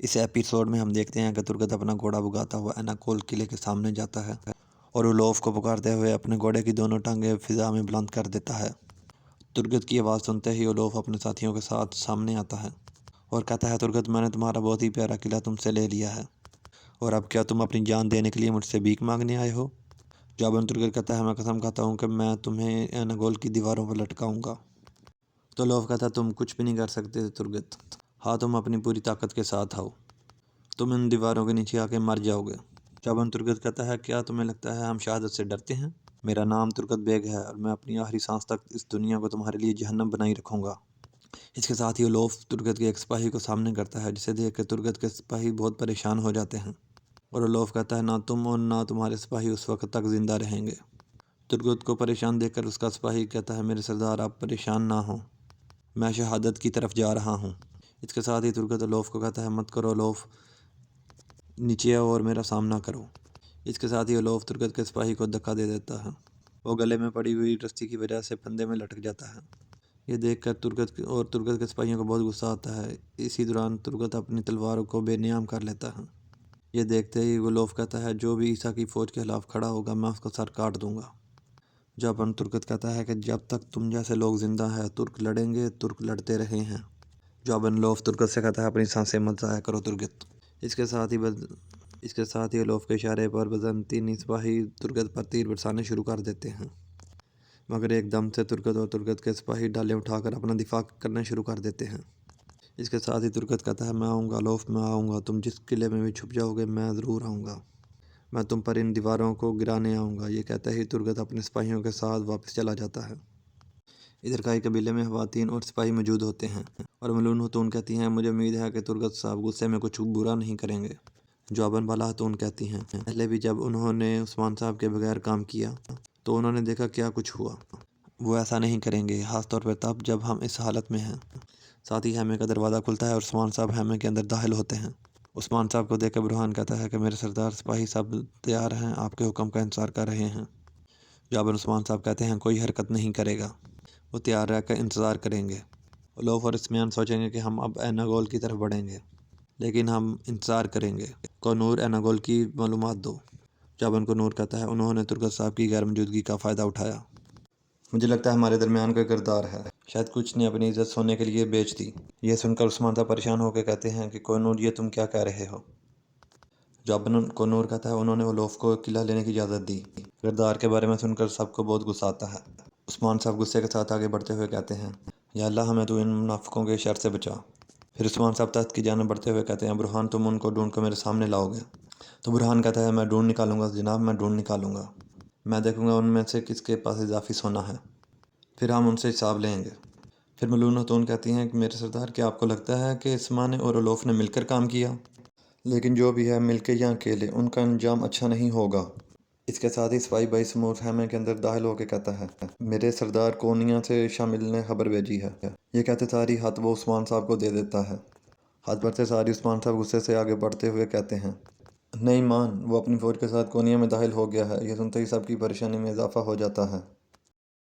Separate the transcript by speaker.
Speaker 1: इस एपिसोड में हम देखते हैं कि तुर्गत अपना घोड़ा भगाता हुआ एनाकोल किले के सामने जाता है और उलोफ को पुकारते हुए अपने घोड़े की दोनों टांगें फिजा में बुलंद कर देता है। तुर्गत की आवाज़ सुनते ही उलोफ अपने साथियों के साथ सामने आता है और कहता है, तुर्गत, मैंने तुम्हारा बहुत ही प्यारा किला तुमसे ले लिया है और अब क्या तुम अपनी जान देने के लिए मुझसे भीख मांगने आए हो? जवाबन तुर्गत कहता है, मैं कसम खाता हूँ कि मैं तुम्हें एनाकोल की दीवारों पर लटकाऊंगा। तो उलोफ कहता है, तुम कुछ भी नहीं कर सकते तुर्गत। हाँ, तुम अपनी पूरी ताकत के साथ आओ, तुम इन दीवारों के नीचे आके मर जाओगे। जवाबन तुर्गत कहता है, क्या तुम्हें लगता है हम शहादत से डरते हैं? मेरा नाम तुर्गत बेग है और मैं अपनी आखिरी सांस तक इस दुनिया को तुम्हारे लिए जहन्नम बनाई रखूंगा। इसके साथ ही उलोफ तुर्गत के एक सिपाही को सामने करता है, जिसे देख कर तुर्गत के सिपाही बहुत परेशान हो जाते हैं और उलोफ कहता है, ना तुम और ना तुम्हारे सिपाही उस वक्त तक जिंदा रहेंगे। तुर्गत को परेशान देखकर उसका सिपाही कहता है, मेरे सरदार, आप परेशान ना हो, मैं शहादत की तरफ जा रहा हूँ। इसके साथ ही तुर्गत उलोफ को कहता है, मत करो उलोफ, नीचे आओ और मेरा सामना करो। इसके साथ ही उलोफ तुर्गत के सिपाही को धक्का दे देता है। वो गले में पड़ी हुई रस्सी की वजह से फंदे में लटक जाता है। ये देखकर तुर्गत के सिपाहियों को बहुत गुस्सा आता है। इसी दौरान तुर्गत अपनी तलवार को बेनियाम कर लेता है। ये देखते ही उलोफ कहता है, जो भी ईसा की फ़ौज के खिलाफ खड़ा होगा मैं उसका सर काट दूंगा। जब तुर्गत कहता है कि जब तक तुम जैसे लोग जिंदा हैं तुर्क लड़ेंगे, तुर्क लड़ते रहे हैं। जब उलोफ तुर्गत से कहता है, अपनी सांसें मत ज़ाया करो तुर्गत। इसके साथ ही उलोफ के इशारे पर बजंतीनी सिपाही तुर्गत पर तीर बरसाने शुरू कर देते हैं, मगर एकदम से तुर्गत के सिपाही डालें उठाकर अपना दिफा करना शुरू कर देते हैं। इसके साथ ही तुर्गत कहता है, मैं आऊँगा उलोफ, मैं आऊँगा, तुम जिस किले में भी छुप जाओगे मैं ज़रूर आऊँगा, मैं तुम पर इन दीवारों को गिराने आऊँगा। ये कहते ही तुर्गत अपने सिपाहियों के साथ वापस चला जाता है। इधर काई कबीले में खवातीन और सिपाही मौजूद होते हैं और मलून हतून कहती हैं, मुझे उम्मीद है कि तुर्गत साहब गुस्से में कुछ बुरा नहीं करेंगे। जवाबन बाला हतून कहती हैं, पहले भी जब उन्होंने उस्मान साहब के बगैर काम किया तो उन्होंने देखा क्या कुछ हुआ, वो ऐसा नहीं करेंगे, खास तौर पर तब जब हम इस हालत में हैं। साथ ही हैमे का दरवाज़ा खुलता है और उस्मान साहब हैमे के अंदर दाखिल होते हैं। उस्मान साहब को देखकर बुरहान कहता है कि मेरे सरदार, सिपाही सब तैयार हैं, आपके हुक्म का इंतज़ार कर रहे हैं। जवाबन उस्मान साहब कहते हैं, कोई हरकत नहीं करेगा, वो तैयार रहकर इंतज़ार करेंगे। उलोफ और इस्मियान सोचेंगे कि हम अब एनागोल की तरफ बढ़ेंगे, लेकिन हम इंतज़ार करेंगे। कोनूर, एनागोल की मालूमात दो। जवाबन कोनूर कहता है, उन्होंने तुर्गत साहब की गैर मौजूदगी का फ़ायदा उठाया। मुझे लगता है हमारे दरमियान कोई किरदार है, शायद कुछ ने अपनी इज्जत सोने के लिए बेच दी। यह सुनकर उस्मान साहब परेशान होकर कहते हैं कि कोनूर, ये तुम क्या कह रहे हो? जवाबन कोनूर कहता है, उन्होंने उलोफ को किला लेने की इजाज़त दी। किरदार के बारे में सुनकर सबको बहुत गुस्सा आता है। उस्मान साहब गुस्से के साथ आगे बढ़ते हुए कहते हैं, या अल्लाह, हमें तो इन मुनाफिकों के शर से बचा। फिर उस्मान साहब तख्त की जानिब बढ़ते हुए कहते हैं, बुरहान, तुम उनको ढूंढ कर मेरे सामने लाओगे? तो बुरहान कहता है, मैं ढूंढ निकालूंगा जनाब, मैं ढूंढ निकालूंगा। मैं देखूंगा उनमें से किसके पास इजाफी सोना है, फिर हम उनसे हिसाब लेंगे। फिर मलून हतून कहती हैं कि मेरे सरदार, क्या आपको लगता है कि इस्माने और उलोफ ने मिलकर काम किया? लेकिन जो भी है, मिलकर या अकेले, उनका अंजाम अच्छा नहीं होगा। इसके साथ ही सिपाही भाई समूर हैमे के अंदर दाखिल होकर कहता है, मेरे सरदार कोनिया से शामिल ने खबर भेजी है। ये कहते सारी हाथ वो उस्मान साहब को दे देता है। हाथ बढ़ते सारी उस्मान साहब गुस्से से आगे बढ़ते हुए कहते हैं, नहीं मान, वो अपनी फ़ौज के साथ कोनिया में दाखिल हो गया है। यह सुनते ही सबकी परेशानी में इजाफा हो जाता है।